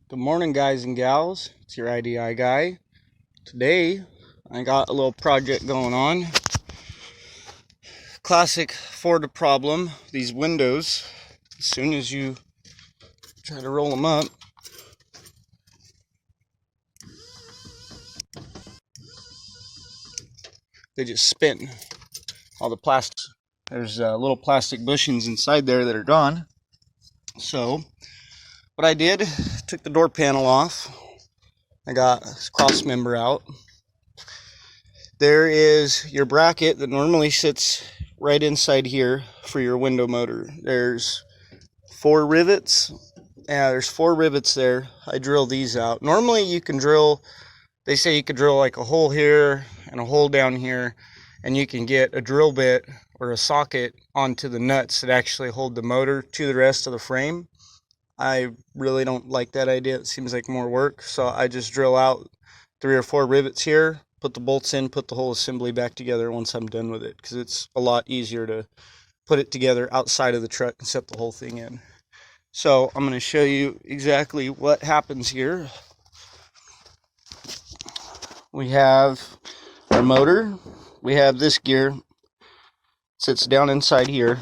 Good morning, guys and gals. It's your IDI guy. Today, I got a little project going on. Classic Ford problem. These windows, as soon as you try to roll them up, they just spin. All the plastic. There's little plastic bushings inside there that are gone. So, what I did, took the door panel off. I got this cross member out. There is your bracket that normally sits right inside here for your window motor. There's 4 rivets. Yeah, there's 4 rivets there. I drill these out. Normally you can drill, they say you could drill like a hole here and a hole down here, and you can get a drill bit or a socket onto the nuts that actually hold the motor to the rest of the frame. I really don't like that idea. It seems like more work, so I just drill out 3 or 4 rivets here, put the bolts in, put the whole assembly back together once I'm done with it, because it's a lot easier to put it together outside of the truck and set the whole thing in. So I'm going to show you exactly what happens here. We have our motor. We have this gear. Sits down inside here.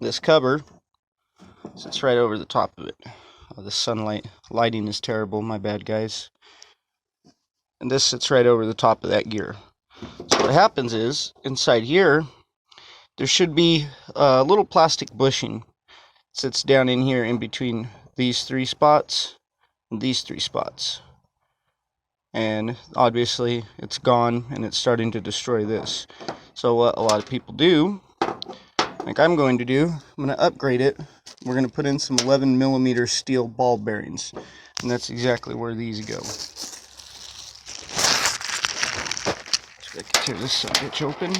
This cover sits right over the top of it. The lighting is terrible. My bad, guys. And this sits right over the top of that gear. So what happens is, inside here, there should be a little plastic bushing. It sits down in here in between these 3 spots and these 3 spots. And obviously it's gone and it's starting to destroy this. So what a lot of people do, like I'm going to do, I'm going to upgrade it. We're going to put in some 11mm steel ball bearings. And that's exactly where these go. So I can tear this sucker open.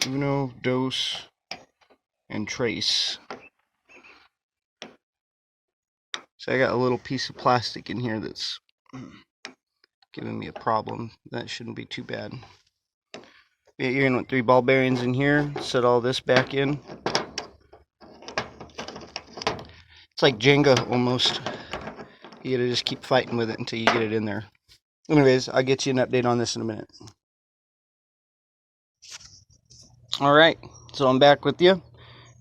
Uno, dos, and trace. So I got a little piece of plastic in here that's giving me a problem. That shouldn't be too bad. Yeah, you're gonna want 3 ball bearings in here. Set all this back in. It's like Jenga almost. You gotta just keep fighting with it until you get it in there. Anyways, I'll get you an update on this in a minute. Alright, so I'm back with you.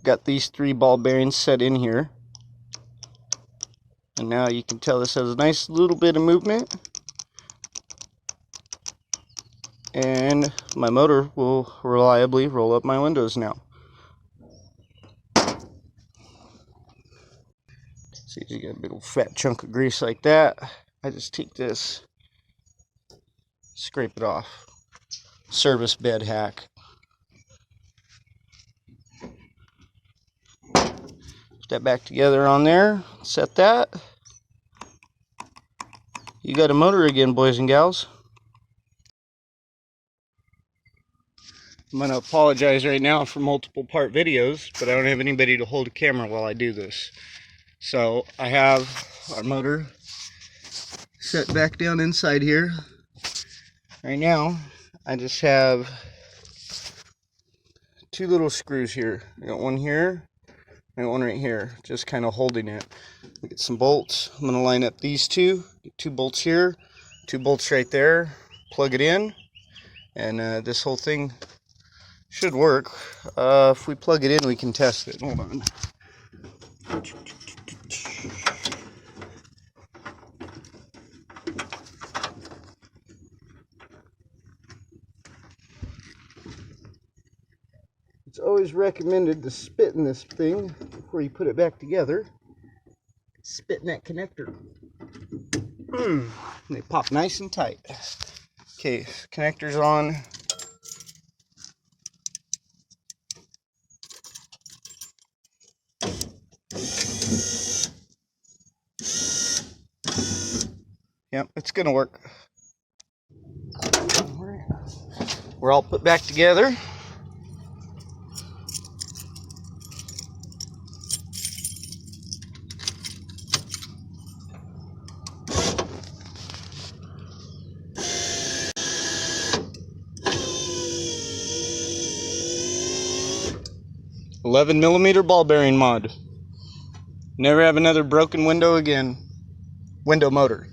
Got these 3 ball bearings set in here. And now you can tell this has a nice little bit of movement. And my motor will reliably roll up my windows now. See, you get a big old fat chunk of grease like that. I just take this, scrape it off. Service bed hack. Put that back together on there. Set that. You got a motor again, boys and gals. I'm going to apologize right now for multiple part videos, but I don't have anybody to hold a camera while I do this. So I have our motor set back down inside here. Right now, I just have 2 little screws here. I got one here, and one right here, just kind of holding it. Get some bolts. I'm going to line up these 2. Get 2 bolts here, 2 bolts right there. Plug it in, and this whole thing should work. If we plug it in, we can test it. Hold on. It's always recommended to spit in this thing before you put it back together. Spit in that connector. They pop nice and tight. Okay, connector's on. Yep, it's gonna work. We're all put back together. $11mm ball bearing mod. Never have another broken window again. Window motor.